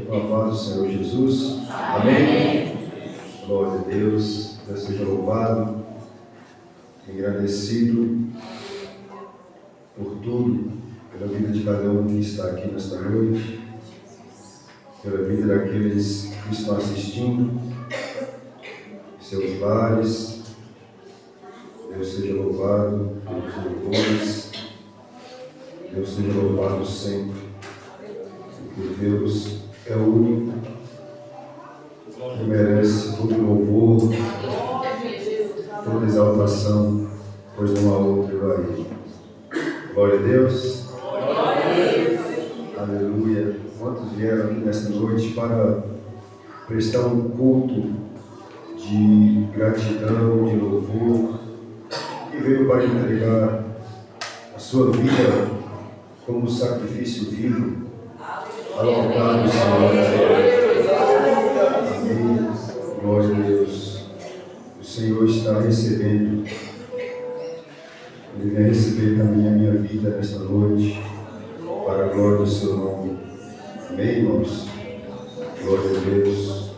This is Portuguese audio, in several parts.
com a paz do Senhor Jesus. Amém. Glória a Deus. Deus seja louvado, agradecido por tudo, pela vida de cada um que está aqui nesta noite, pela vida daqueles que estão assistindo, em seus lares. Deus seja louvado pelos louvores. Deus seja louvado sempre, porque Deus é o único que merece todo louvor, toda exaltação, pois não há outro igual a Ele. Glória a Deus. Aleluia. Quantos vieram aqui nesta noite para prestar um culto de gratidão, de louvor, que veio para entregar a sua vida como sacrifício vivo ao altar do Senhor. Amém. Glória a Deus. O Senhor está recebendo. Ele vem receber também a minha vida nesta noite, para a glória do seu nome. Amém, irmãos? Glória a Deus.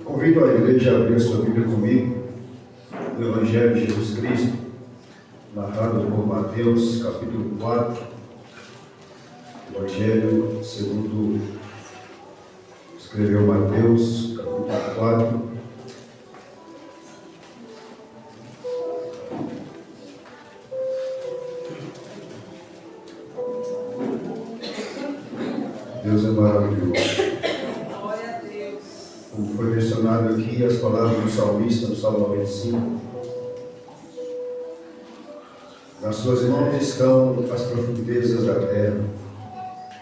Convido a igreja a abrir a sua Bíblia comigo, no Evangelho de Jesus Cristo, narrado por Mateus, capítulo 4. Evangelho segundo escreveu Mateus, capítulo 4. Deus é maravilhoso. Como foi mencionado aqui, as palavras do salmista, no Salmo 95. Nas suas mãos estão as profundezas da terra,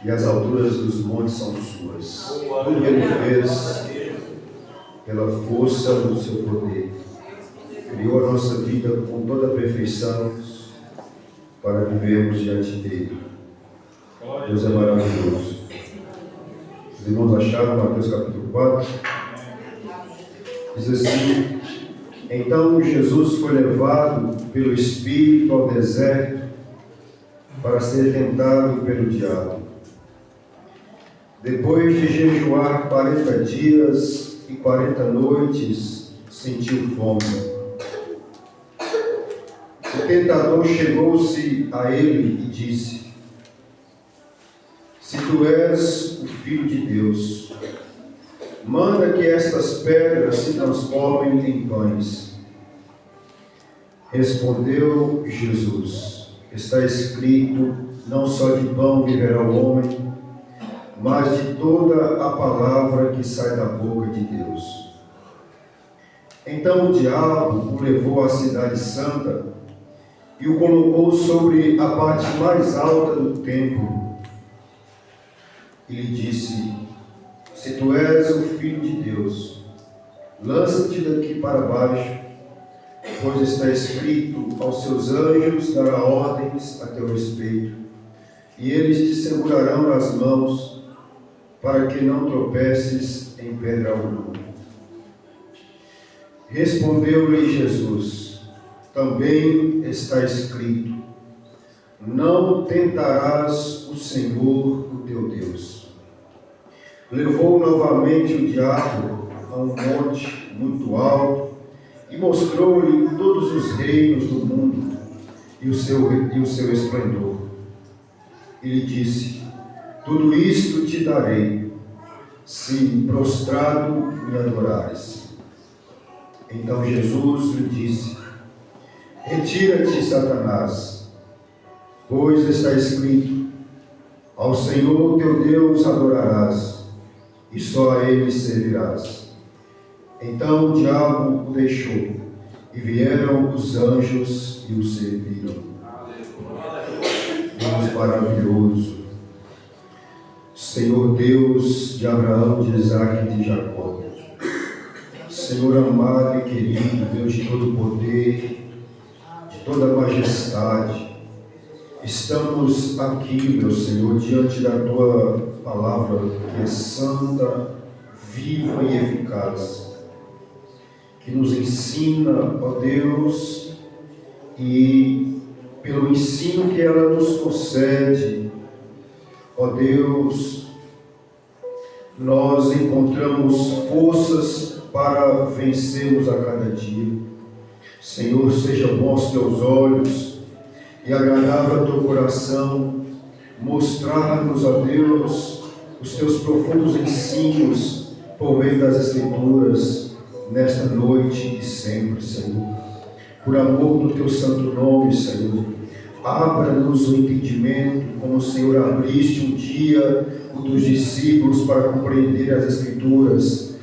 e as alturas dos montes são suas. Tudo que Ele fez pela força do seu poder. Criou a nossa vida com toda a perfeição para vivermos diante dEle. Deus é maravilhoso. Os irmãos acharam Mateus capítulo 4? Diz assim: então Jesus foi levado pelo Espírito ao deserto para ser tentado pelo diabo. Depois de jejuar 40 dias e 40 noites, sentiu fome. O tentador chegou-se a ele e disse: se tu és o Filho de Deus, manda que estas pedras se transformem em pães. Respondeu Jesus: está escrito, não só de pão viverá o homem, mas de toda a palavra que sai da boca de Deus. Então o diabo o levou à cidade santa e o colocou sobre a parte mais alta do templo. E lhe disse: se tu és o Filho de Deus, lança-te daqui para baixo, pois está escrito, aos seus anjos dará ordens a teu respeito, e eles te segurarão nas mãos, para que não tropeces em pedra alguma. Respondeu-lhe Jesus: também está escrito, não tentarás o Senhor, o teu Deus. Levou novamente o diabo a um monte muito alto e mostrou-lhe todos os reinos do mundo e o seu esplendor. E lhe disse: tudo isto te darei, se prostrado me adorares. Então Jesus lhe disse: retira-te, Satanás, pois está escrito, ao Senhor teu Deus adorarás, e só a Ele servirás. Então o diabo o deixou, e vieram os anjos e o serviram. Deus maravilhoso, Senhor Deus de Abraão, de Isaque e de Jacó, Senhor amado e querido, Deus de todo poder, de toda majestade, estamos aqui, meu Senhor, diante da Tua palavra, que é santa, viva e eficaz, que nos ensina, ó Deus, e pelo ensino que ela nos concede. Ó Deus, nós encontramos forças para vencermos a cada dia. Senhor, seja bom aos teus olhos e agradável ao teu coração mostrar-nos, ó Deus, os teus profundos ensinos por meio das Escrituras, nesta noite e sempre, Senhor. Por amor do teu santo nome, Senhor, abra-nos o entendimento, como o Senhor abriste um dia o dos discípulos para compreender as Escrituras.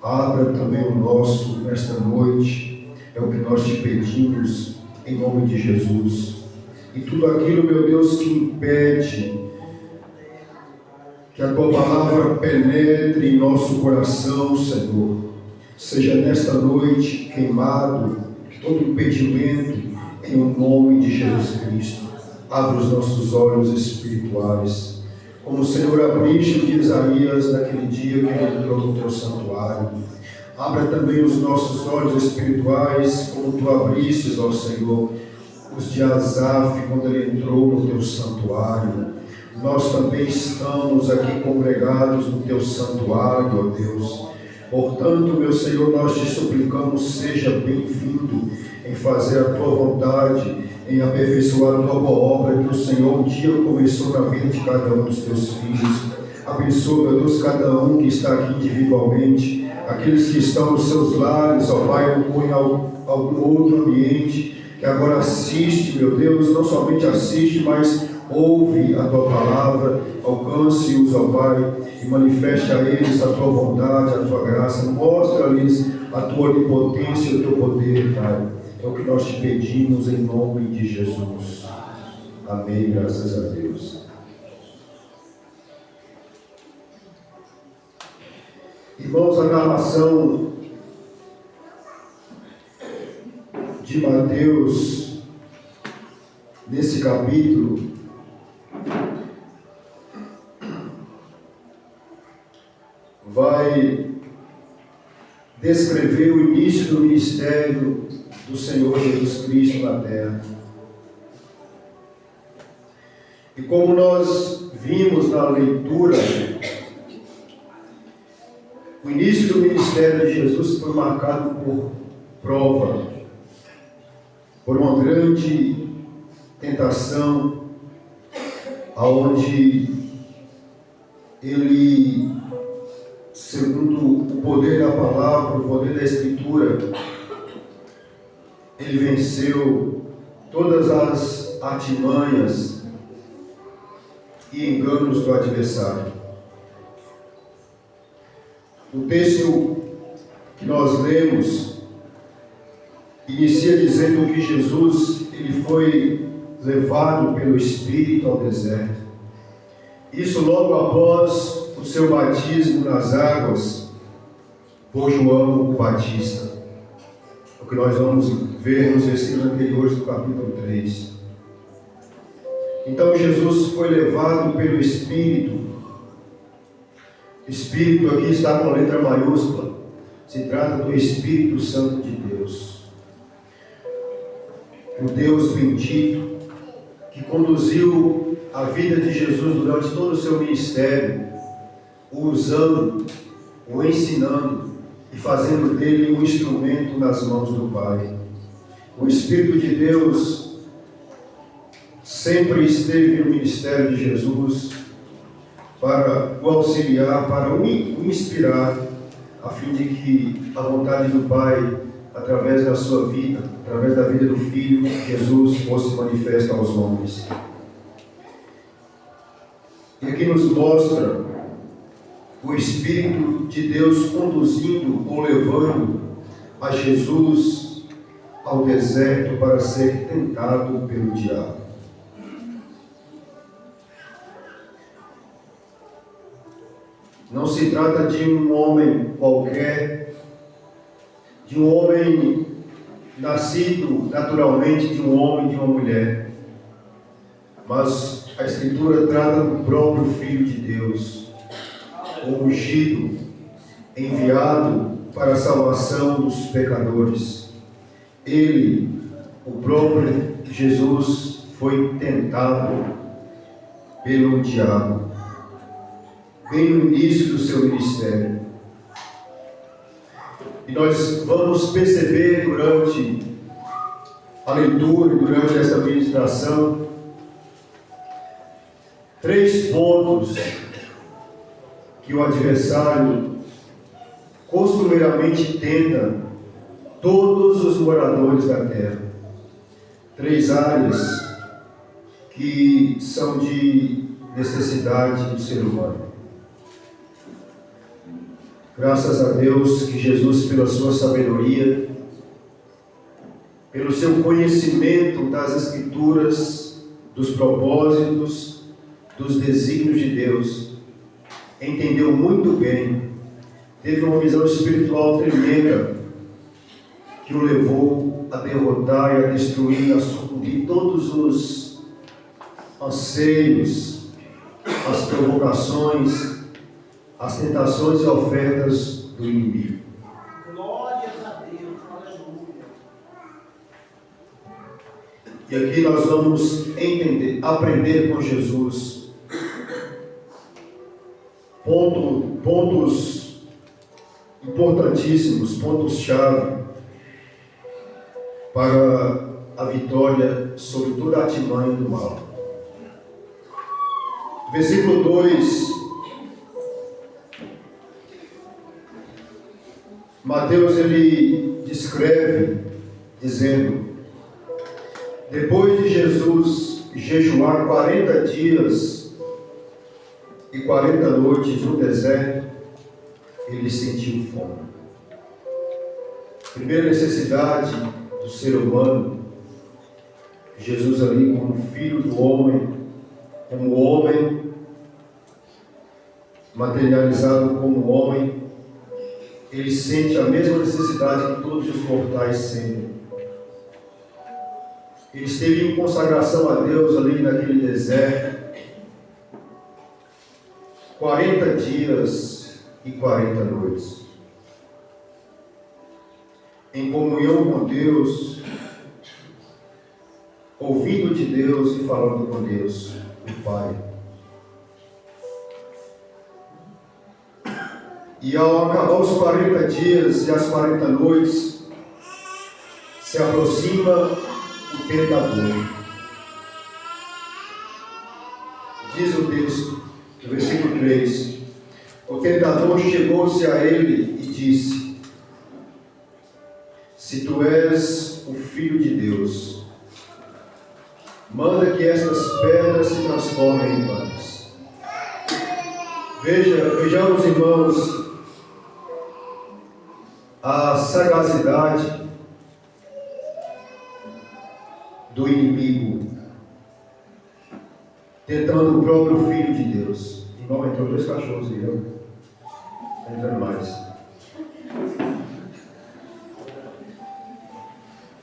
Abra também o nosso nesta noite, é o que nós te pedimos, em nome de Jesus. E tudo aquilo, meu Deus, que impede que a tua palavra penetre em nosso coração, Senhor, seja nesta noite queimado todo impedimento em nome de Jesus Cristo. Abra os nossos olhos espirituais, como o Senhor abriste de Isaías naquele dia que ele entrou no teu santuário. Abra também os nossos olhos espirituais, como tu abristes, ó Senhor, os de Asaf quando ele entrou no teu santuário. Nós também estamos aqui congregados no teu santuário, ó Deus. Portanto, meu Senhor, nós te suplicamos, seja bem-vindo em fazer a tua vontade, em aperfeiçoar a tua boa obra que o Senhor um dia começou na vida de cada um dos teus filhos. Abençoa, meu Deus, cada um que está aqui individualmente, aqueles que estão nos seus lares, ó Pai, ou em algum outro ambiente, que agora assiste, meu Deus, não somente assiste, mas ouve a tua palavra, alcance-os, ó Pai, e manifeste a eles a tua bondade, a tua graça, mostra-lhes a tua onipotência e o teu poder, Pai. É o que nós te pedimos em nome de Jesus. Amém, graças a Deus. Irmãos, a narração de Mateus, nesse capítulo, vai descrever o início do ministério do Senhor Jesus Cristo na terra. E como nós vimos na leitura, o início do ministério de Jesus foi marcado por prova, por uma grande tentação, aonde ele, segundo o poder da palavra, o poder da Escritura, ele venceu todas as artimanhas e enganos do adversário. O texto que nós lemos inicia dizendo que Jesus ele foi levado pelo Espírito ao deserto. Isso logo após o seu batismo nas águas por João o Batista. O que nós vamos ver nos versículos anteriores do capítulo 3. Então Jesus foi levado pelo Espírito. Espírito aqui está com letra maiúscula. Se trata do Espírito Santo de Deus. O Deus bendito que conduziu a vida de Jesus durante todo o seu ministério, o usando, o ensinando e fazendo dele um instrumento nas mãos do Pai. O Espírito de Deus sempre esteve no ministério de Jesus para o auxiliar, para o inspirar, a fim de que a vontade do Pai, através da sua vida, através da vida do Filho, Jesus, fosse manifesta aos homens. E aqui nos mostra o Espírito de Deus conduzindo ou levando a Jesus ao deserto para ser tentado pelo diabo. Não se trata de um homem qualquer, de um homem nascido naturalmente de um homem e de uma mulher, mas a Escritura trata do próprio Filho de Deus, o ungido, enviado para a salvação dos pecadores. Ele, o próprio Jesus, foi tentado pelo diabo, bem no início do seu ministério. E nós vamos perceber durante a leitura, durante essa ministração, 3 pontos que o adversário costumeiramente tenta todos os moradores da terra. 3 áreas que são de necessidade do ser humano. Graças a Deus que Jesus, pela sua sabedoria, pelo seu conhecimento das Escrituras, dos propósitos, dos desígnios de Deus, entendeu muito bem, teve uma visão espiritual tremenda, que o levou a derrotar e a destruir, a sucumbir todos os anseios, as provocações, as tentações e ofertas do inimigo. Glórias a Deus, aleluia. E aqui nós vamos aprender com Jesus pontos importantíssimos, pontos-chave para a vitória sobre toda a artimanha do mal. Versículo 2, Mateus ele descreve dizendo: depois de Jesus jejuar 40 dias e 40 noites no deserto, ele sentiu fome. Primeira necessidade do ser humano, Jesus ali como filho do homem, como homem, materializado como homem, ele sente a mesma necessidade que todos os mortais sentem. Ele esteve em consagração a Deus ali naquele deserto, 40 dias e 40 noites. Em comunhão com Deus, ouvindo de Deus e falando com Deus, o Pai. E ao acabar os 40 dias e as 40 noites, se aproxima o tentador. Diz o texto, no versículo 3, o tentador chegou-se a ele e disse: se tu és o Filho de Deus, manda que estas pedras se transformem em pães. Vejamos, irmãos, a sagacidade do inimigo, tentando o próprio Filho de Deus. Igual entrou 2 cachorros aí, ó. Entrando mais.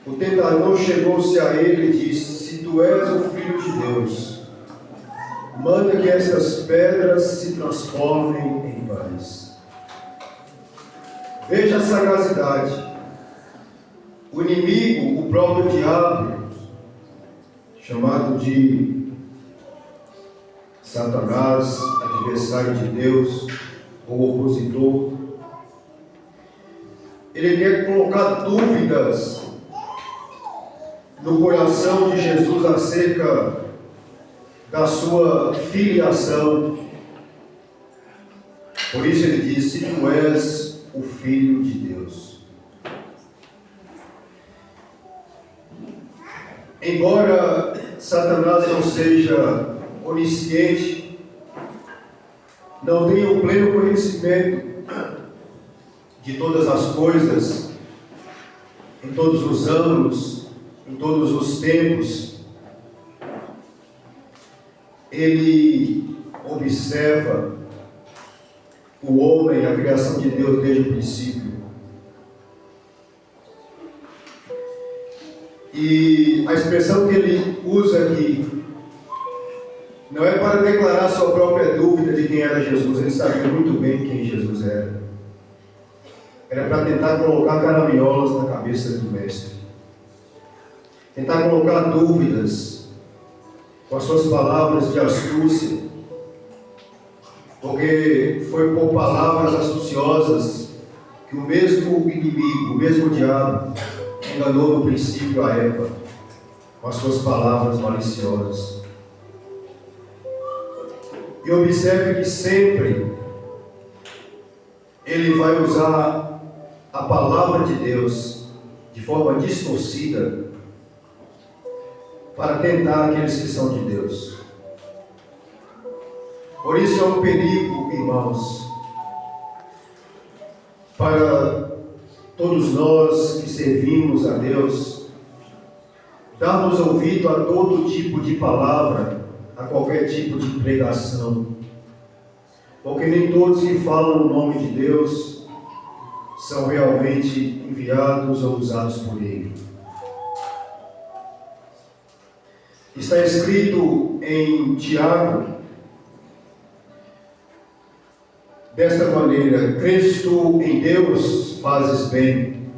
O tentador chegou-se a ele e disse: se tu és o Filho de Deus, manda que estas pedras se transformem em pães. Veja a sagacidade. O inimigo, o próprio diabo, chamado de Satanás, adversário de Deus, ou opositor, ele quer colocar dúvidas no coração de Jesus acerca da sua filiação. Por isso ele diz: se tu és o Filho de Deus. Embora Satanás não seja onisciente, não tenha o pleno conhecimento de todas as coisas, em todos os ângulos, em todos os tempos, ele observa o homem, a criação de Deus desde o princípio. E a expressão que ele usa aqui não é para declarar sua própria dúvida de quem era Jesus. Ele sabia muito bem quem Jesus era. Era para tentar colocar caraminholas na cabeça do mestre. Tentar colocar dúvidas com as suas palavras de astúcia, porque foi por palavras astuciosas que o mesmo inimigo, o mesmo diabo, enganou no princípio a Eva, com as suas palavras maliciosas. E observe que sempre ele vai usar a palavra de Deus de forma distorcida para tentar aqueles que são de Deus. Por isso é um perigo, irmãos, para todos nós que servimos a Deus, darmos ouvido a todo tipo de palavra, a qualquer tipo de pregação, porque nem todos que falam o nome de Deus são realmente enviados ou usados por Ele. Está escrito em Tiago, desta maneira: crês tu em Deus, fazes bem.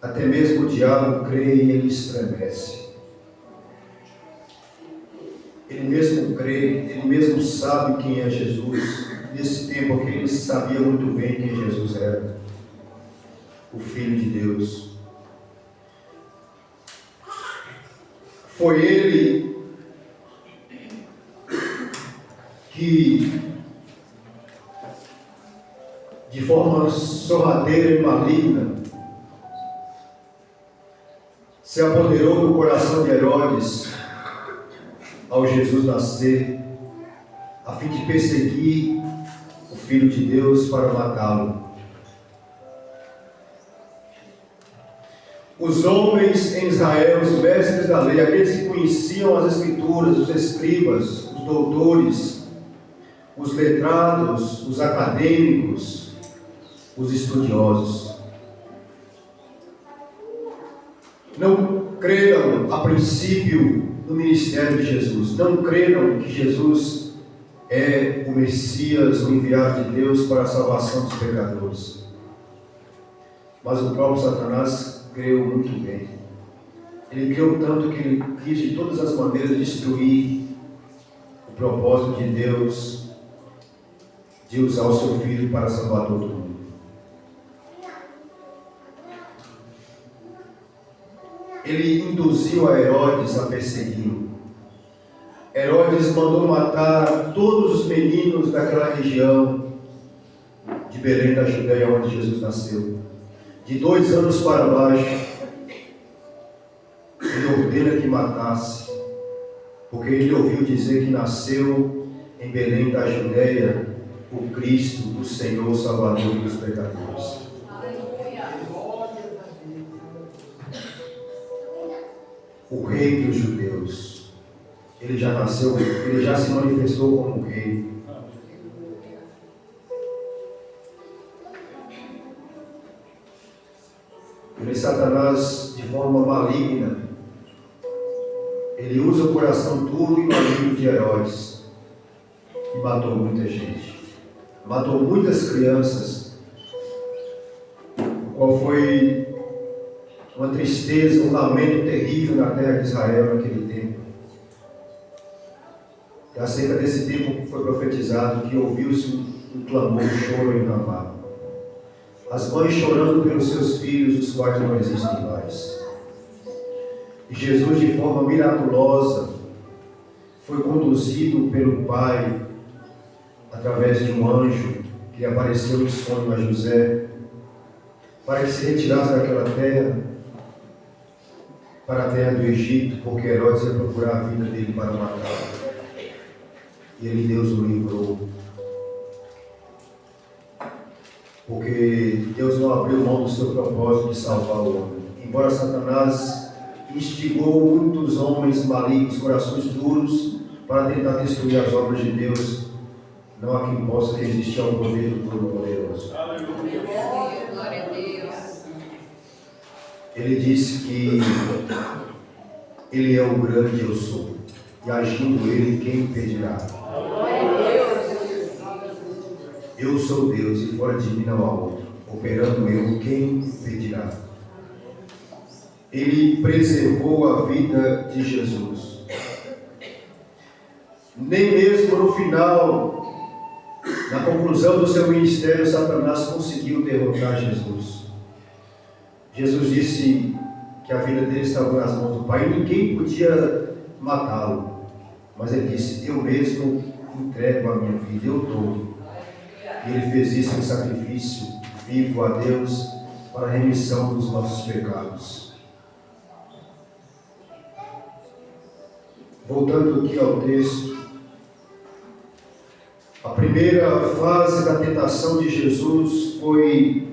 Até mesmo o diabo crê e ele estremece. Ele mesmo crê, ele mesmo sabe quem é Jesus. Nesse tempo aqui ele sabia muito bem quem Jesus era, o Filho de Deus. Foi ele que, de forma sorrateira e maligna, se apoderou do coração de Herodes ao Jesus nascer, a fim de perseguir o Filho de Deus para matá-lo. Os homens em Israel, os mestres da lei, aqueles que conheciam as Escrituras, os escribas, os doutores, os letrados, os acadêmicos, os estudiosos, não creram a princípio no ministério de Jesus, não creram que Jesus é o Messias, o enviado de Deus para a salvação dos pecadores. Mas o próprio Satanás creu muito bem. Ele creu tanto que ele quis de todas as maneiras destruir o propósito de Deus de usar o seu Filho para salvar todo mundo. Ele induziu a Herodes a persegui-lo. Herodes mandou matar todos os meninos daquela região de Belém da Judéia, onde Jesus nasceu. De 2 anos para baixo, ele ordena que matasse, porque ele ouviu dizer que nasceu em Belém da Judéia o Cristo, o Senhor Salvador dos pecadores. O Rei dos Judeus. Ele já nasceu, ele já se manifestou como Rei. Ele, Satanás, de forma maligna, ele usa o coração duro e maligno de Herodes e matou muita gente. Matou muitas crianças, o qual foi uma tristeza, um lamento terrível na terra de Israel naquele tempo. E acerca desse tempo foi profetizado que ouviu-se um clamor, um choro em Ramá. As mães chorando pelos seus filhos, os quais não existem mais. E Jesus, de forma miraculosa, foi conduzido pelo Pai através de um anjo que apareceu em sonho a José, para que se retirasse daquela terra para a terra do Egito, porque Herodes ia procurar a vida dele para matá-lo. E ele, Deus, o livrou. Porque Deus não abriu mão do seu propósito de salvar o homem. Embora Satanás instigou muitos homens malignos, corações duros, para tentar destruir as obras de Deus, não há quem possa resistir ao poder do Todo-Poderoso. Glória a Deus. Ele disse que Ele é o grande eu sou, e agindo Ele, quem impedirá? Eu sou Deus e fora de mim não há outro. Operando eu, quem impedirá? Ele preservou a vida de Jesus. Nem mesmo no final, na conclusão do seu ministério, Satanás conseguiu derrotar Jesus. Jesus disse que a vida dele estava nas mãos do Pai e ninguém podia matá-lo. Mas ele disse: eu mesmo entrego a minha vida, eu dou. E ele fez isso em sacrifício vivo a Deus para a remissão dos nossos pecados. Voltando aqui ao texto, a primeira fase da tentação de Jesus foi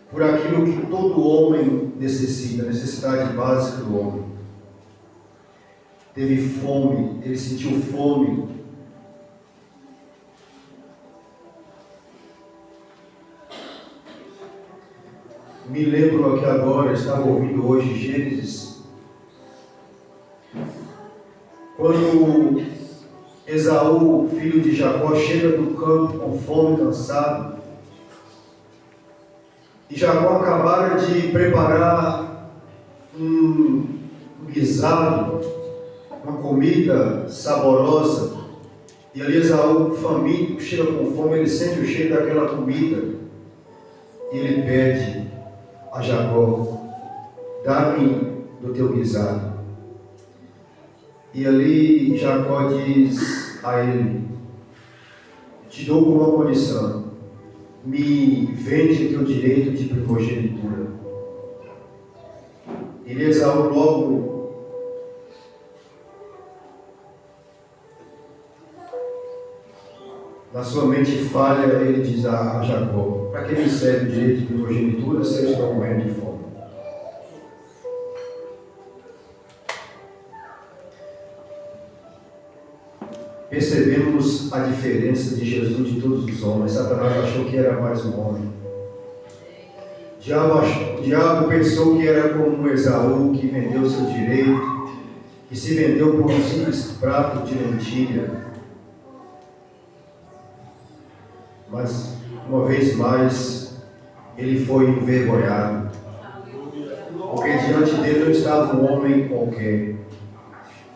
por aquilo que todo homem necessita, a necessidade básica do homem. Teve fome, ele sentiu fome. Me lembro aqui agora, estava ouvindo hoje Gênesis, quando Esaú, filho de Jacó, chega do campo com fome, cansado, e Jacó acabara de preparar um guisado, uma comida saborosa, e ali Esaú, faminto, chega com fome, ele sente o cheiro daquela comida, e ele pede a Jacó: dá-me do teu guisado. E ali Jacó diz a ele: te dou como uma condição, me vende o teu direito de primogenitura. E Esaú logo na sua mente falha, ele diz a Jacó: para que me serve o direito de primogenitura se eu estou morrendo de fome? Percebemos a diferença de Jesus de todos os homens. Satanás achou que era mais um homem. O diabo pensou que era como Esaú, que vendeu seu direito, que se vendeu por um simples prato de lentilha. Mas, uma vez mais, ele foi envergonhado, porque diante dele não estava um homem qualquer,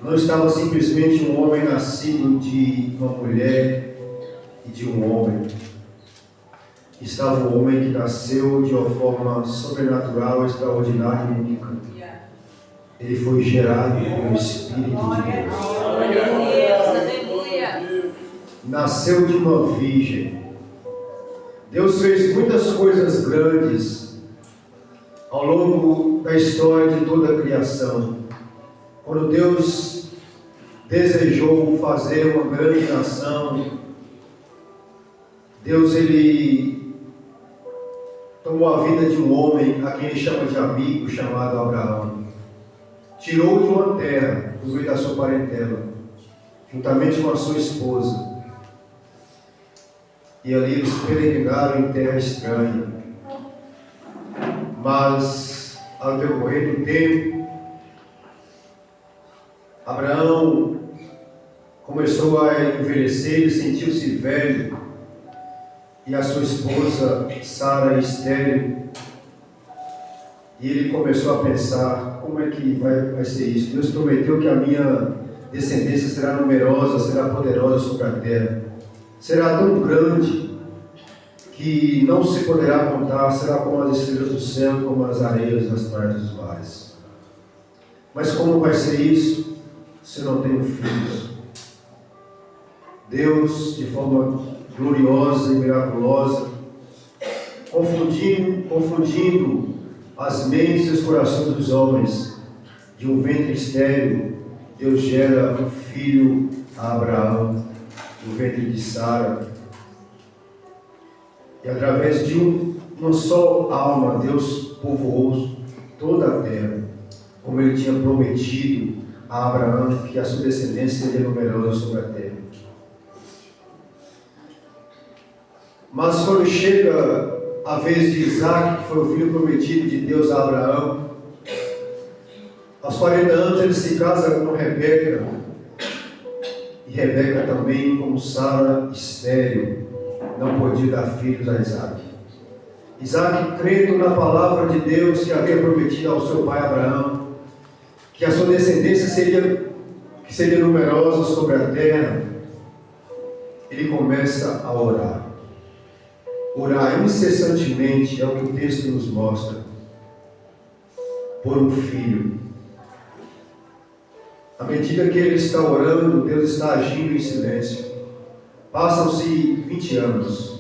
não estava simplesmente um homem nascido de uma mulher e de um homem, estava um homem que nasceu de uma forma sobrenatural, extraordinária e única. Ele foi gerado pelo Espírito de Deus. Nasceu de uma virgem. Deus fez muitas coisas grandes ao longo da história de toda a criação. Quando Deus desejou fazer uma grande nação, Deus ele tomou a vida de um homem a quem ele chama de amigo, chamado Abraão. Tirou de uma terra, do meio da sua parentela, juntamente com a sua esposa. E ali eles peregrinaram em terra estranha. Mas, ao decorrer do tempo, Abraão começou a envelhecer, ele sentiu-se velho, e a sua esposa, Sara, estéril. E ele começou a pensar: como é que vai ser isso? Deus prometeu que a minha descendência será numerosa, será poderosa sobre a terra. Será tão grande que não se poderá contar, será como as estrelas do céu, como as areias das praias dos mares. Mas como vai ser isso se eu não tenho filhos? Deus, de forma gloriosa e miraculosa, confundindo as mentes e os corações dos homens, de um ventre estéril, Deus gera um filho a Abraão, no ventre de Sara, e através de uma só alma, Deus povoou toda a terra, como Ele tinha prometido a Abraão, que a sua descendência seria numerosa sobre a terra. Mas quando chega a vez de Isaac, que foi o filho prometido de Deus a Abraão, aos 40 anos ele se casa com Rebeca, e Rebeca também, como Sara, estéril, não podia dar filhos a Isaac. Isaac, crendo na palavra de Deus que havia prometido ao seu pai Abraão, que a sua descendência seria numerosa sobre a terra, ele começa a orar. Orar incessantemente é o que o texto nos mostra, por um filho. À medida que ele está orando, Deus está agindo em silêncio. Passam-se 20 anos.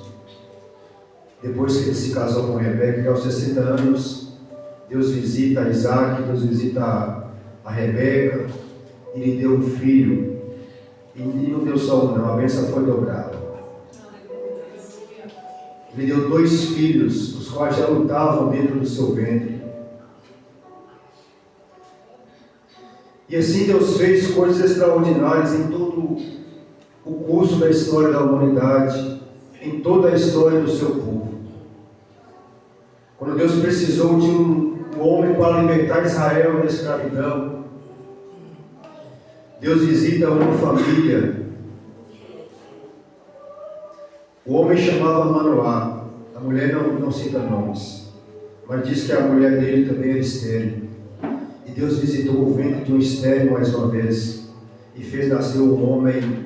Depois que ele se casou com Rebeca, e aos 60 anos, Deus visita Isaac, Deus visita a Rebeca, e lhe deu um filho. E não deu só um, não, a bênção foi dobrada. Ele deu 2 filhos, os quais já lutavam dentro do seu ventre. E assim Deus fez coisas extraordinárias em todo o curso da história da humanidade, em toda a história do seu povo. Quando Deus precisou de um homem para libertar Israel da escravidão, Deus visita uma família. O homem chamava Manoá, a mulher não cita nomes, mas diz que a mulher dele também era estéril. E Deus visitou o ventre de um estéril mais uma vez e fez nascer um homem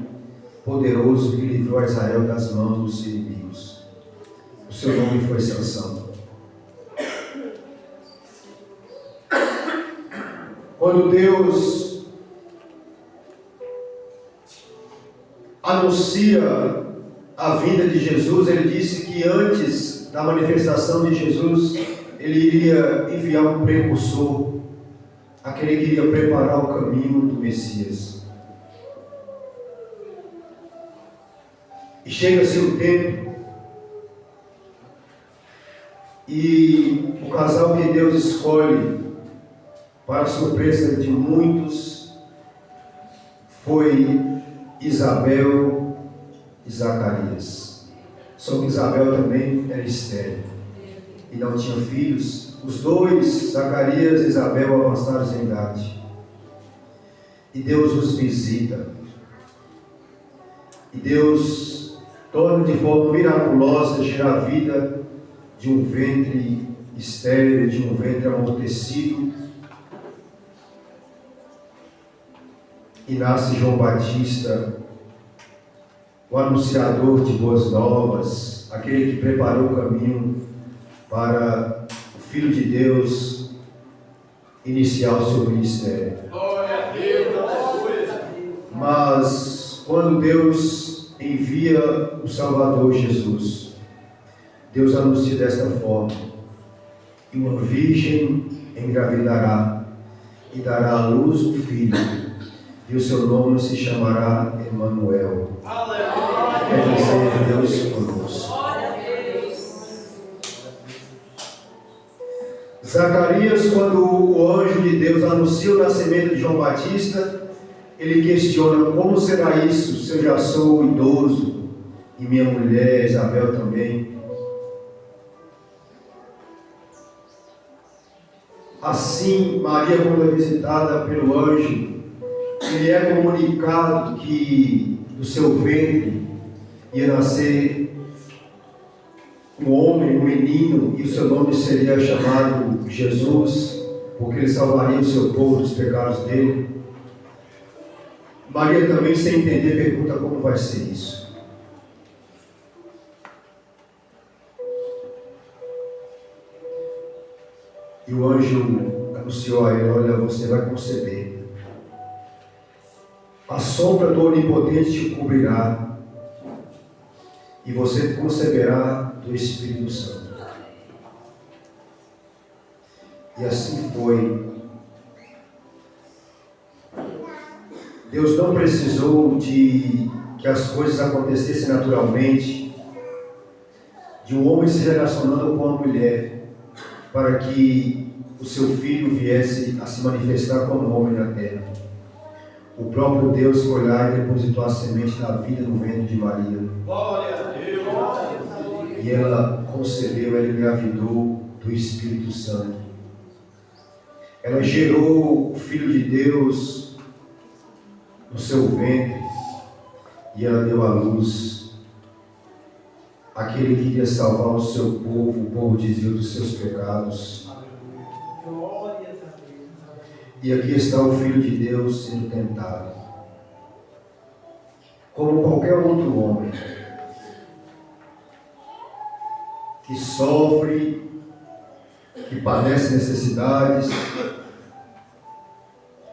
poderoso que livrou a Israel das mãos dos inimigos. O seu nome foi Sansão. Quando Deus anuncia a vinda de Jesus, ele disse que antes da manifestação de Jesus, ele iria enviar um precursor, aquele que iria preparar o caminho do Messias. E chega-se o tempo, e o casal que Deus escolhe, para a surpresa de muitos, foi Isabel e Zacarias. Só que Isabel também era estéril e não tinha filhos. Os dois, Zacarias e Isabel, avançaram em idade. E Deus os visita. E Deus torna de forma miraculosa gerar a vida de um ventre estéril, de um ventre amortecido. E nasce João Batista, o anunciador de boas novas, aquele que preparou o caminho para o Filho de Deus iniciar o seu ministério. Glória a Deus. Mas quando Deus envia o Salvador Jesus, Deus anuncia desta forma: e uma virgem engravidará e dará à luz um filho, e o seu nome se chamará Emanuel. Aleluia. Quer dizer, Deus conosco. Zacarias, quando o anjo de Deus anuncia o nascimento de João Batista, ele questiona: como será isso, se eu já sou idoso e minha mulher Isabel também? Assim, Maria, quando é visitada pelo anjo, ele é comunicado que do seu ventre ia nascer um homem, um menino, e o seu nome seria chamado Jesus, porque ele salvaria o seu povo dos pecados dele. Maria também, sem entender, pergunta: como vai ser isso? E o anjo anunciou a ela: olha, você vai conceber. A sombra do Onipotente te cobrirá, e você conceberá do Espírito Santo. E assim foi. Deus não precisou de que as coisas acontecessem naturalmente, de um homem se relacionando com uma mulher, para que o seu filho viesse a se manifestar como homem na terra. O próprio Deus foi lá e depositou a semente da vida no ventre de Maria. Glória a Deus. E ela concebeu, ela engravidou do Espírito Santo. Ela gerou o Filho de Deus no seu ventre, e ela deu à luz aquele que queria salvar o seu povo, o povo desviou dos seus pecados. E aqui está o Filho de Deus sendo tentado, como qualquer outro homem, que sofre, que padece necessidades,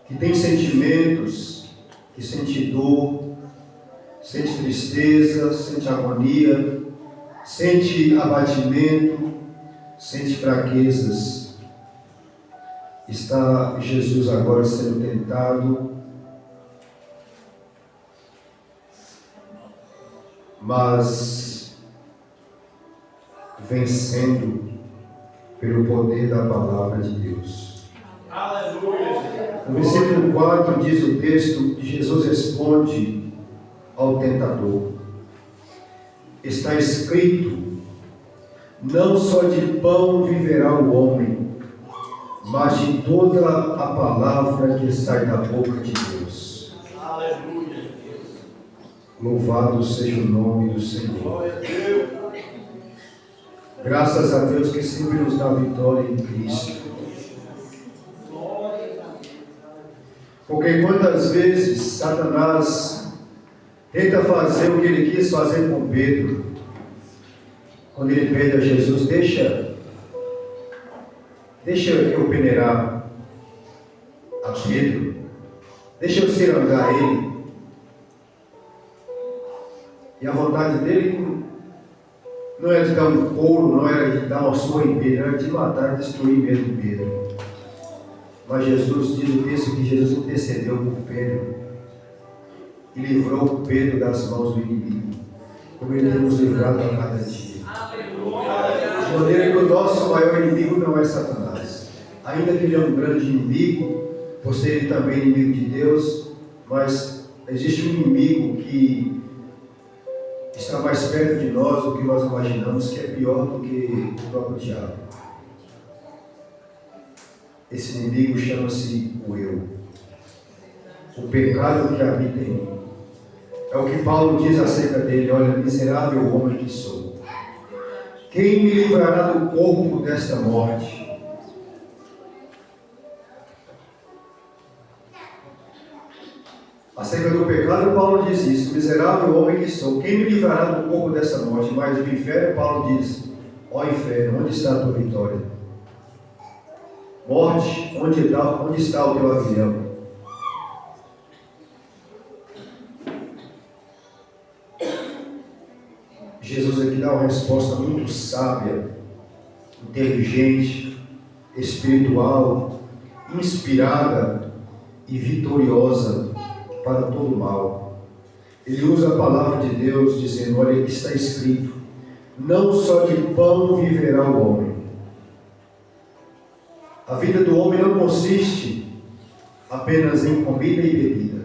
que tem sentimentos, que sente dor, sente tristeza, sente agonia, sente abatimento, sente fraquezas. Está Jesus agora sendo tentado, mas vencendo pelo poder da palavra de Deus. Aleluia. No versículo 4 diz o texto que Jesus responde ao tentador: está escrito, não só de pão viverá o homem, mas de toda a palavra que sai da boca de Deus. Aleluia. Louvado seja o nome do Senhor. Glória a Deus. Graças a Deus que sempre nos dá vitória em Cristo. Porque quantas vezes Satanás tenta fazer o que ele quis fazer com Pedro, quando ele pede a Jesus: deixa eu peneirar a Pedro, deixa eu cirangar ele. E a vontade dele não era de dar um couro, não era de dar uma surra em Pedro, era de matar, destruir mesmo Pedro. Mas Jesus, diz o texto que Jesus intercedeu por Pedro e livrou Pedro das mãos do inimigo, como ele tem nos livrado a cada dia. De maneira que o nosso maior inimigo não é Satanás, ainda que ele é um grande inimigo, por ser ele também inimigo de Deus, mas existe um inimigo que está mais perto de nós do que nós imaginamos, que é pior do que o próprio diabo. Esse inimigo chama-se o eu, o pecado que habita em mim. É o que Paulo diz acerca dele: olha, miserável homem que sou, quem me livrará do corpo desta morte? Acerca do pecado, Paulo diz isso: miserável homem que sou, quem me livrará do corpo dessa morte? Mas do inferno, Paulo diz: ó inferno, onde está a tua vitória? Morte, onde está o teu aguilhão? Jesus aqui dá uma resposta muito sábia, inteligente, espiritual, inspirada e vitoriosa para todo o mal. Ele usa a palavra de Deus dizendo: olha, está escrito, não só de pão viverá o homem. A vida do homem não consiste apenas em comida e bebida.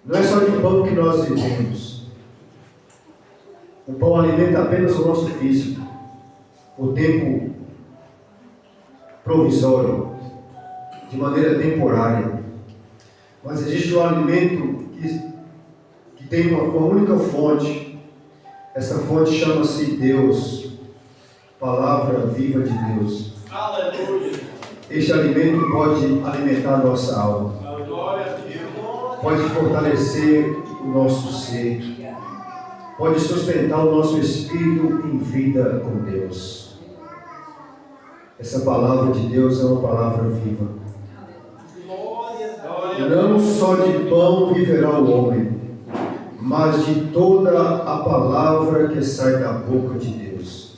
Não é só de pão que nós vivemos. O pão alimenta apenas o nosso físico, o tempo provisório, de maneira temporária. Mas existe um alimento que tem uma única fonte. Essa fonte chama-se Deus, palavra viva de Deus. Aleluia. Este alimento pode alimentar a nossa alma, Glória a Deus. pode fortalecer o nosso ser, pode sustentar o nosso espírito em vida com Deus. Essa palavra de Deus é uma palavra viva. Não só de pão viverá o homem, mas de toda a palavra que sai da boca de Deus.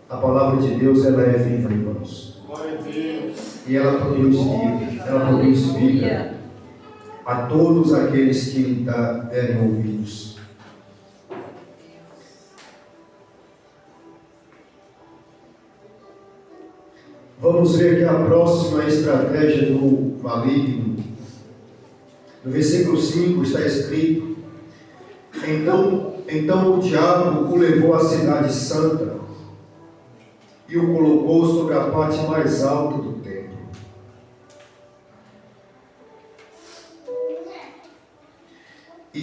A palavra de Deus, ela é viva, irmãos. Glória a Deus. E ela produz vida. Ela produz vida a todos aqueles que lhe derem ouvidos. Vamos ver aqui a próxima estratégia do maligno. No versículo 5 está escrito: Então o diabo o levou à cidade santa e o colocou sobre a parte mais alta do templo. E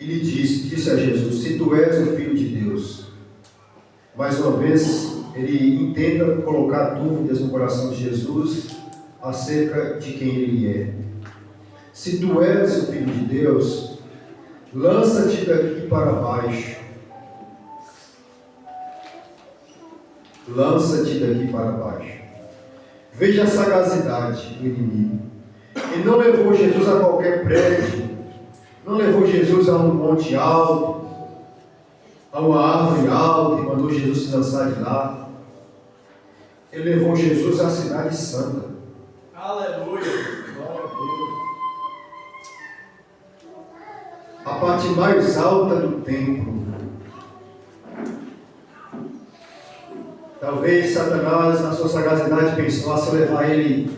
lhe disse a Jesus: se tu és o Filho de Deus. Mais uma vez, ele intenta colocar dúvidas no coração de Jesus acerca de quem ele é. Se tu és o Filho de Deus, lança-te daqui para baixo. Lança-te daqui para baixo. Veja a sagacidade do inimigo. Ele não levou Jesus a qualquer prédio, não levou Jesus a um monte alto, a uma árvore alta e mandou Jesus se lançar de lá. Ele levou Jesus à cidade santa. Aleluia. Glória a Deus. A parte mais alta do templo. Talvez Satanás, na sua sagacidade, pensou a se levar ele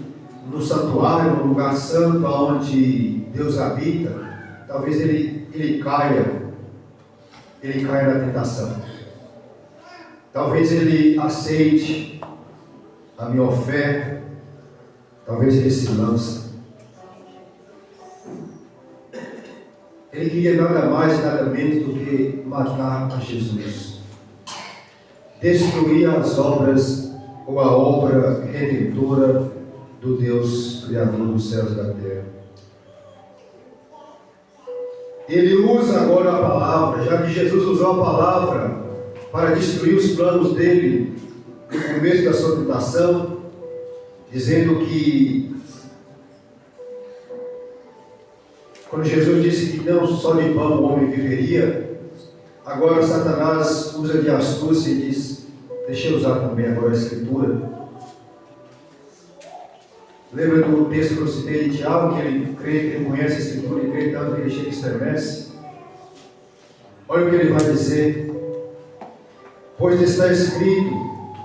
no santuário, no lugar santo, onde Deus habita. Talvez ele caia na tentação. Talvez ele aceite a minha oferta. Talvez ele se lance. Ele queria nada mais e nada menos do que matar a Jesus. Destruir as obras ou a obra redentora do Deus Criador dos céus e da terra. Ele usa agora a palavra, já que Jesus usou a palavra para destruir os planos dele no começo da sua tentação, dizendo que quando Jesus disse que não só de pão o homem viveria, agora Satanás usa de astúcia e diz: deixa eu usar também agora a Escritura. Lembra do texto que eu citei de Tiago, que ele crê, que ele conhece a Escritura e crê tanto que ele chega e estremece? Olha o que ele vai dizer. Pois está escrito,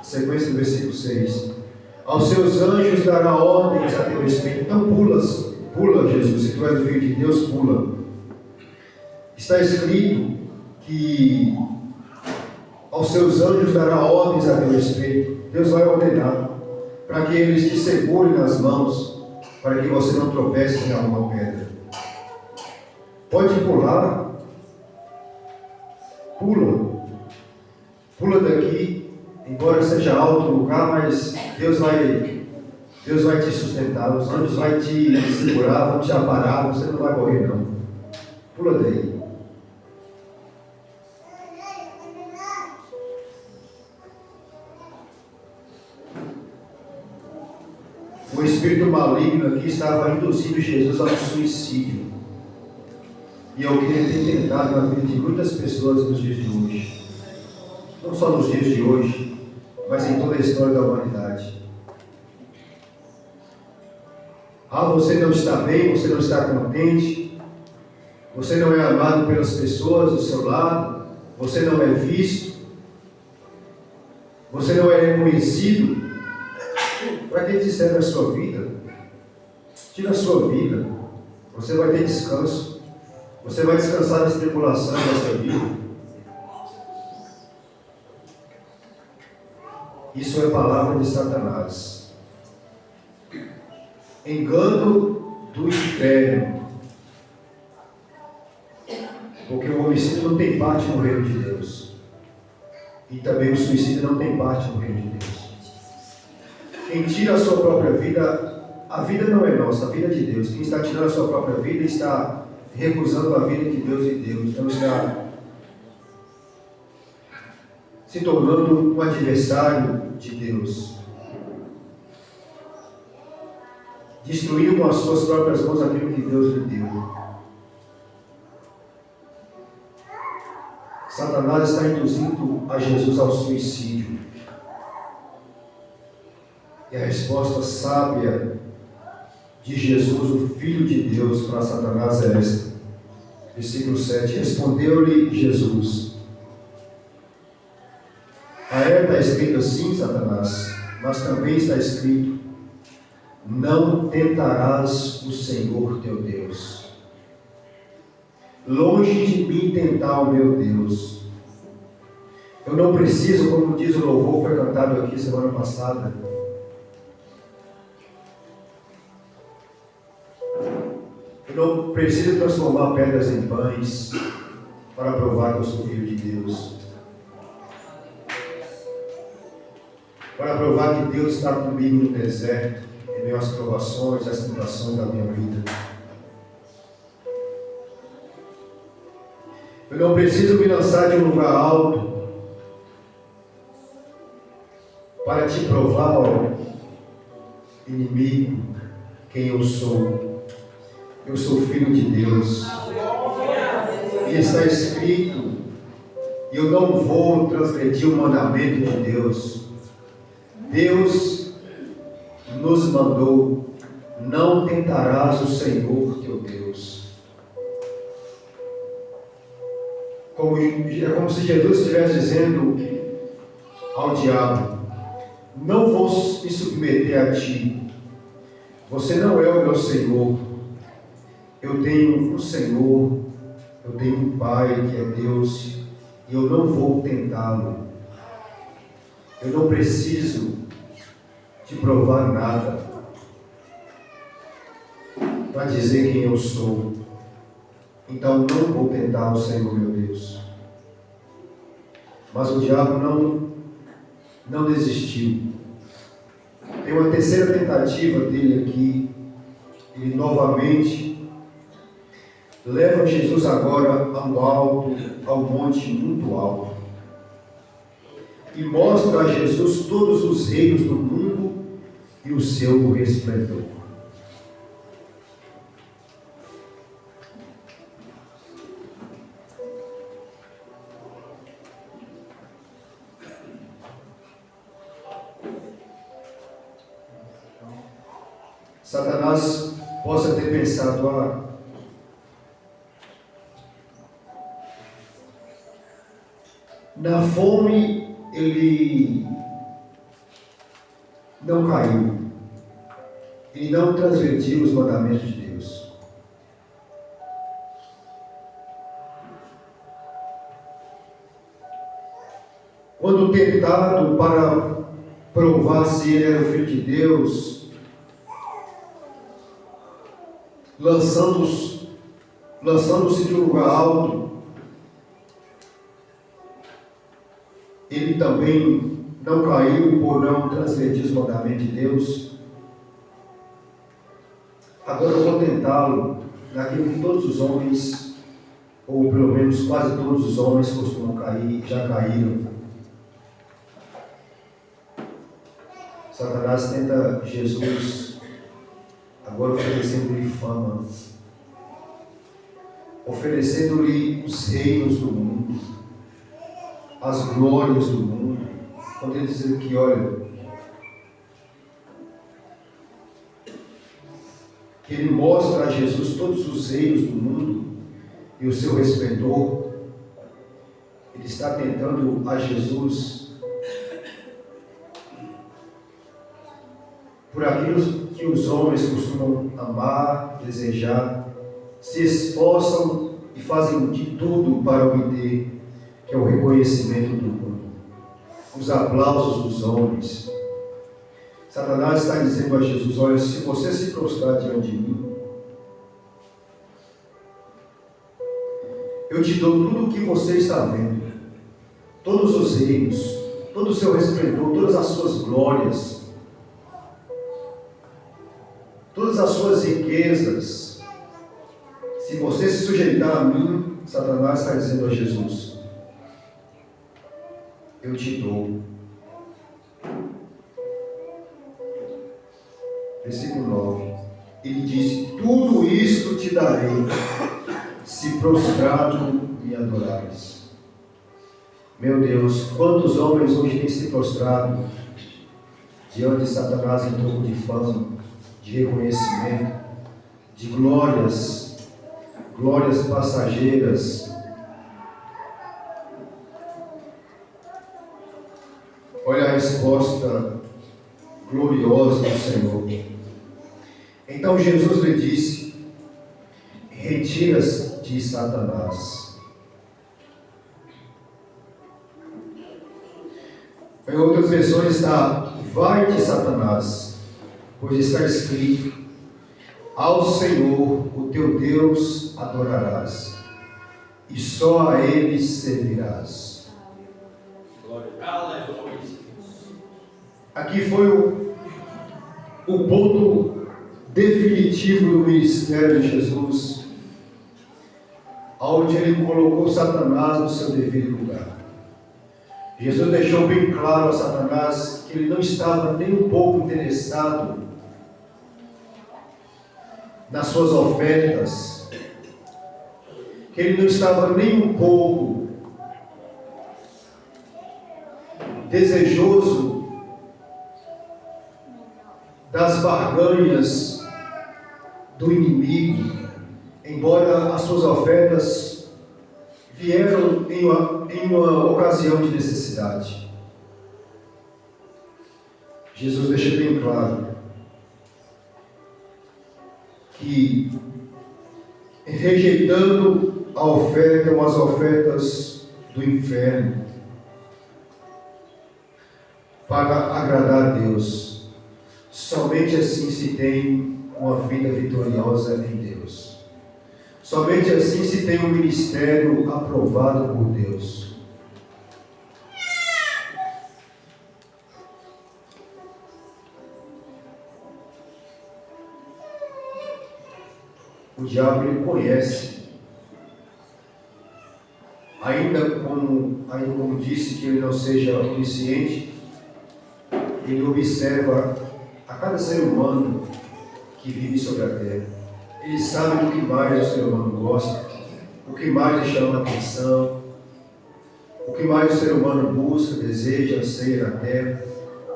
sequência do versículo 6, aos seus anjos dará ordens a teu espírito. Então pula Jesus, se tu és o Filho de Deus, pula. Está escrito que aos seus anjos dará ordens a teu espírito. Deus vai ordenar para que eles te segurem nas mãos, para que você não tropece em alguma pedra. Pode pular. Pula daqui, embora seja alto o lugar, mas Deus vai te sustentar, os anjos vão te segurar, vão te aparar, você não vai morrer não. Pula daí. O espírito maligno aqui estava induzindo Jesus ao suicídio. E é o que ele tem tentado na vida de muitas pessoas nos dias de hoje. Não só nos dias de hoje, mas em toda a história da humanidade. Você não está bem, você não está contente, você não é amado pelas pessoas do seu lado, você não é visto, você não é reconhecido. Para que te serve a sua vida? Tira a sua vida. Você vai ter descanso. Você vai descansar das tribulações dessa vida. Isso é palavra de Satanás. Engano do inferno. Porque o homicídio não tem parte no reino de Deus. E também o suicídio não tem parte no reino de Deus. Quem tira a sua própria vida, a vida não é nossa, a vida é de Deus. Quem está tirando a sua própria vida está recusando a vida que Deus lhe deu. Então está se tornando um adversário de Deus. Destruindo com as suas próprias mãos aquilo que Deus lhe deu. Satanás está induzindo a Jesus ao suicídio. E a resposta sábia de Jesus, o Filho de Deus, para Satanás é esta. Versículo 7. Respondeu-lhe Jesus: está escrito assim, Satanás, mas também está escrito: não tentarás o Senhor teu Deus. Longe de mim tentar o meu Deus. Eu não preciso, como diz o louvor, foi cantado aqui semana passada, eu não preciso transformar pedras em pães. para provar que eu sou filho de Deus. Para provar que Deus está comigo no deserto, em meio às provações, às tentações da minha vida. Eu não preciso me lançar de um lugar alto para te provar, ó, inimigo, quem eu sou. Eu sou filho de Deus. E está escrito, eu não vou transgredir o mandamento de Deus. Deus nos mandou, não tentarás o Senhor teu Deus. É como se Jesus estivesse dizendo ao diabo, não vou me submeter a ti, você não é o meu Senhor, eu tenho um Senhor, eu tenho um Pai que é Deus, e eu não vou tentá-lo, eu não preciso te provar nada para dizer quem eu sou, então não vou tentar o Senhor meu Deus. Mas o diabo não desistiu. Tem uma terceira tentativa dele aqui. Ele novamente leva Jesus agora ao monte muito alto. E mostra a Jesus todos os reinos do mundo e o seu resplendor. Satanás possa ter pensado, na fome ele não caiu, ele não transgrediu os mandamentos de Deus. Quando tentado para provar se ele era o Filho de Deus, lançando-se de um lugar alto, ele também não caiu por não transgredir os mandamentos de Deus. Agora eu vou tentá-lo naquilo que todos os homens, ou pelo menos quase todos os homens costumam cair, já caíram. Satanás tenta Jesus, agora oferecendo-lhe fama, oferecendo-lhe os reinos do mundo, as glórias do mundo. Quando ele diz aqui, olha, que ele mostra a Jesus todos os reinos do mundo e o seu resplendor, ele está tentando a Jesus por aquilo que os homens costumam amar, desejar, se esforçam e fazem de tudo para obter, que é o reconhecimento do mundo, os aplausos dos homens. Satanás está dizendo a Jesus, olha, se você se prostrar diante de mim, eu te dou tudo o que você está vendo, todos os reinos, todo o seu resplendor, todas as suas glórias, todas as suas riquezas. Se você se sujeitar a mim, Satanás está dizendo a Jesus, eu te dou. Versículo 9. Ele disse, tudo isto te darei, se prostrado me adorares. Meu Deus, quantos homens hoje têm se prostrado diante de Satanás em troco de fama, de reconhecimento, de glórias passageiras. Olha a resposta gloriosa do Senhor. Então Jesus lhe disse, retira-te, Satanás. Em outras versões está, vai-te, Satanás, pois está escrito, ao Senhor, o teu Deus, adorarás, e só a Ele servirás. Aleluia. Aqui foi o ponto definitivo do ministério de Jesus, onde Ele colocou Satanás no seu devido lugar. Jesus deixou bem claro a Satanás que ele não estava nem um pouco interessado nas suas ofertas, que ele não estava nem um pouco desejoso das barganhas do inimigo, embora as suas ofertas vieram em uma ocasião de necessidade. Jesus deixa bem claro que, rejeitando a oferta ou as ofertas do inferno, para agradar a Deus, somente assim se tem uma vida vitoriosa em Deus. Somente assim se tem um ministério aprovado por Deus. O diabo ele conhece, ainda como disse que ele não seja onisciente, ele observa a cada ser humano que vive sobre a terra. Ele sabe do que mais o ser humano gosta, o que mais lhe chama a atenção, o que mais o ser humano busca, deseja, anseia na terra.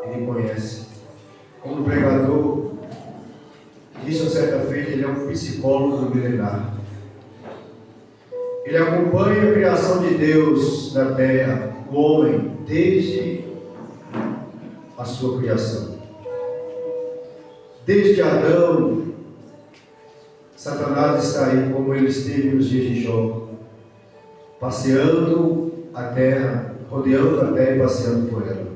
Ele conhece. Como pregador, disse uma certa feita, ele é um psicólogo milenar. Ele acompanha a criação de Deus na terra, o homem, desde a sua criação. Desde Adão, Satanás está aí, como ele esteve nos dias de Jó, passeando a terra, rodeando a terra e passeando por ela,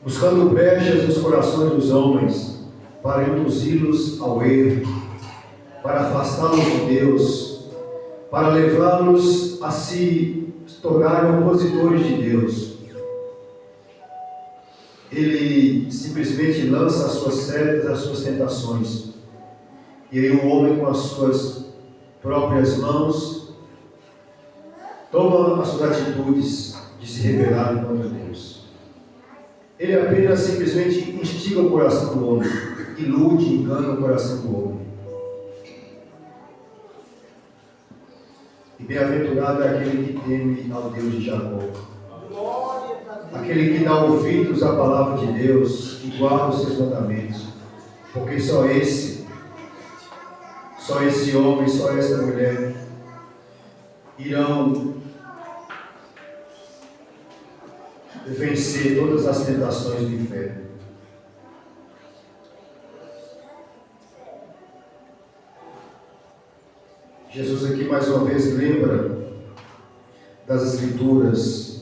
buscando brechas nos corações dos homens, para induzi-los ao erro, para afastá-los de Deus, para levá-los a se tornarem opositores de Deus. Ele simplesmente lança as suas setas, as suas tentações. E aí o homem, com as suas próprias mãos, toma as suas atitudes de se rebelar contra Deus. Ele apenas simplesmente instiga o coração do homem, ilude, engana o coração do homem. E bem-aventurado é aquele que teme ao Deus de Jacó, aquele que dá ouvidos à palavra de Deus e guarda os seus mandamentos, porque só esse homem, só essa mulher irão vencer todas as tentações do inferno. Jesus aqui mais uma vez lembra das Escrituras.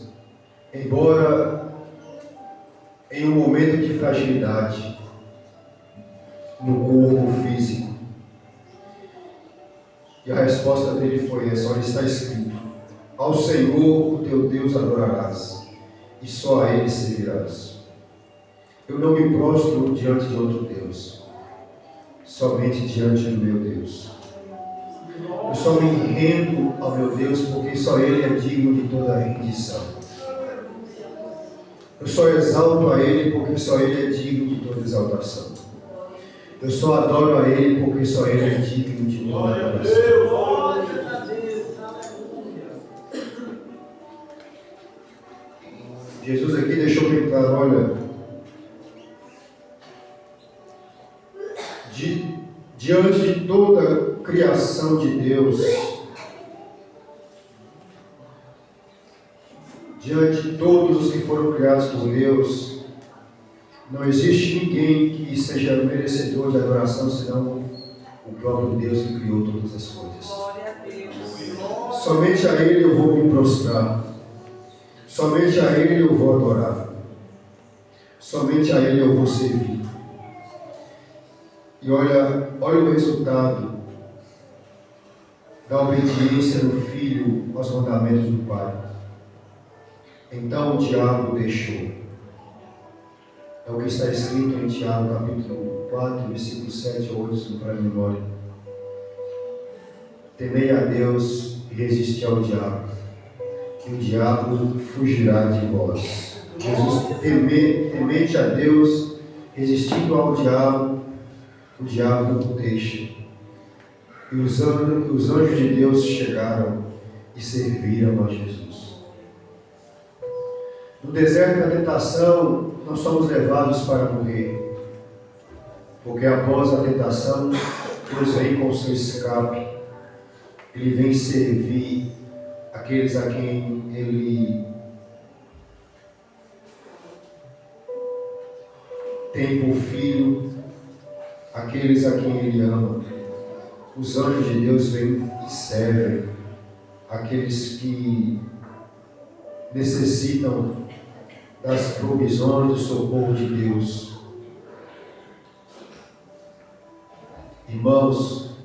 Embora em um momento de fragilidade no corpo físico, e a resposta dele foi essa: olha, está escrito, ao Senhor o teu Deus adorarás, e só a Ele servirás. Eu não me prostro diante de outro Deus, somente diante do meu Deus. Eu só me rendo ao meu Deus, porque só Ele é digno de toda a rendição. Eu só exalto a Ele porque só Ele é digno de toda exaltação. Eu só adoro a Ele porque só Ele é digno de toda adoração. Jesus aqui deixou bem claro, olha, diante de toda a criação de Deus, diante de todos os que foram criados por Deus, não existe ninguém que seja merecedor de adoração senão o próprio Deus que criou todas as coisas. Somente a Ele eu vou me prostrar, somente a Ele eu vou adorar, somente a Ele eu vou servir. E olha o resultado da obediência do Filho aos mandamentos do Pai. Então o diabo deixou. É o que está escrito em Tiago, capítulo 4, versículo 7 a 8, se não para a memória. Temei a Deus e resisti ao diabo, que o diabo fugirá de vós. Jesus, temente a Deus, resistindo ao diabo, o diabo não deixa. E os anjos de Deus chegaram e serviram a Jesus. No deserto da tentação, nós somos levados para morrer, porque após a tentação, Deus vem com o seu escape. Ele vem servir aqueles a quem Ele tem por filho, aqueles a quem Ele ama. Os anjos de Deus vêm e servem aqueles que necessitam das provisões do socorro de Deus. Irmãos,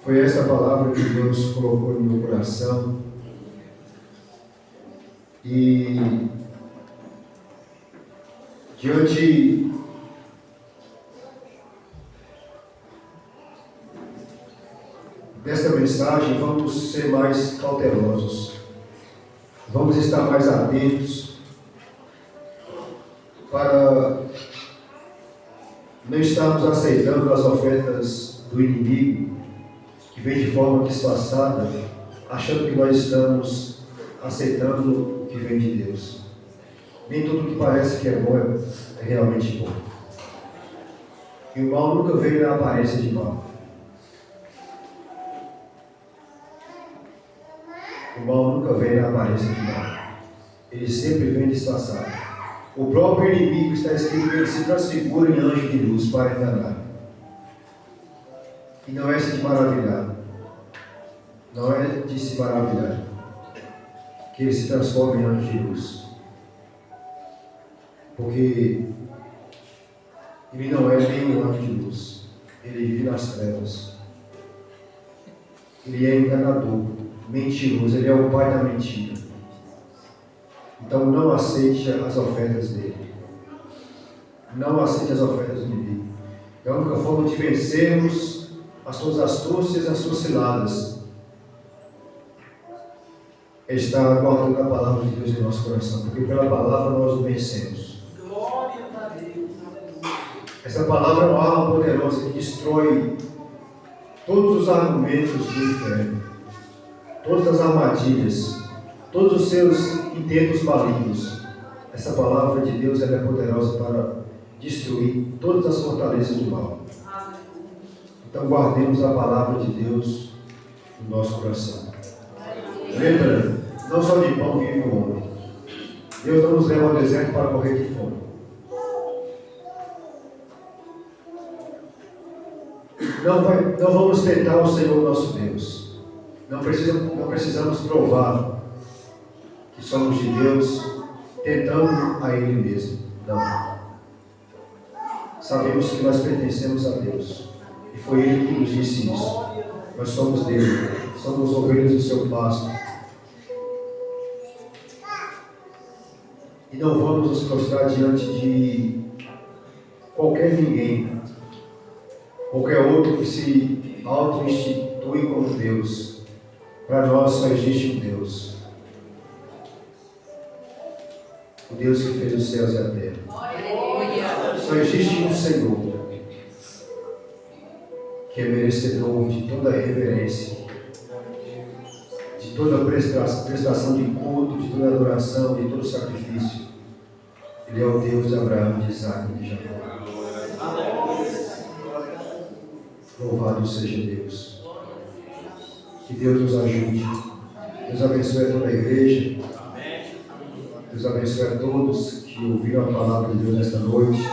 foi essa palavra que Deus colocou no meu coração e diante desta mensagem vamos ser mais cautelosos, vamos estar mais atentos para não estarmos aceitando as ofertas do inimigo que vem de forma disfarçada, achando que nós estamos aceitando o que vem de Deus. Nem tudo que parece que é bom é realmente bom. E o mal nunca veio na aparência de mal. O mal nunca vem na aparência de mal. Ele sempre vem disfarçado. O próprio inimigo está escrito que ele se transfigura em anjo de luz para enganar. E não é de se maravilhar. Não é de se maravilhar que ele se transforma em anjo de luz. Porque ele não é nem um anjo de luz. Ele vive nas trevas. Ele é enganador, mentiroso. Ele é o pai da mentira. Então não aceite as ofertas dele. Não aceite as ofertas do inimigo. É a única forma de vencermos as suas astúcias e as suas ciladas. É estar guardando a palavra de Deus em nosso coração. Porque pela palavra nós o vencemos. Glória a Deus. Essa palavra é uma arma poderosa que destrói todos os argumentos do inferno. Todas as armadilhas. Todos os seus intentos malignos. Essa palavra de Deus ela é poderosa para destruir todas as fortalezas do mal. Então guardemos a palavra de Deus no nosso coração. Lembra, não só de pão vive o homem. Deus não nos leva ao deserto para morrer de fome. Não vamos tentar o Senhor nosso Deus. Não precisamos provar que somos de Deus tentando a Ele mesmo. Não. Sabemos que nós pertencemos a Deus. E foi Ele que nos disse isso. Nós somos dele. Somos ovelhas do seu pasto. E não vamos nos prostrar diante de qualquer ninguém. Qualquer outro que se auto-institui como Deus. Para nós só existe um Deus. O Deus que fez os céus e a terra. Só existe um Senhor, que é merecedor de toda reverência, de toda prestação de culto, de toda adoração, de todo sacrifício. Ele é o Deus de Abraão, de Isaac e de Jacó. Louvado seja Deus. Que Deus nos ajude. Deus abençoe toda a igreja. Deus abençoe a todos que ouviram a palavra de Deus nesta noite,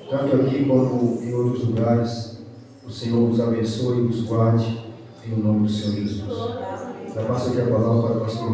tanto aqui como em outros lugares. O Senhor nos abençoe e nos guarde, em nome do Senhor Jesus. Já passo aqui a palavra para o pastor.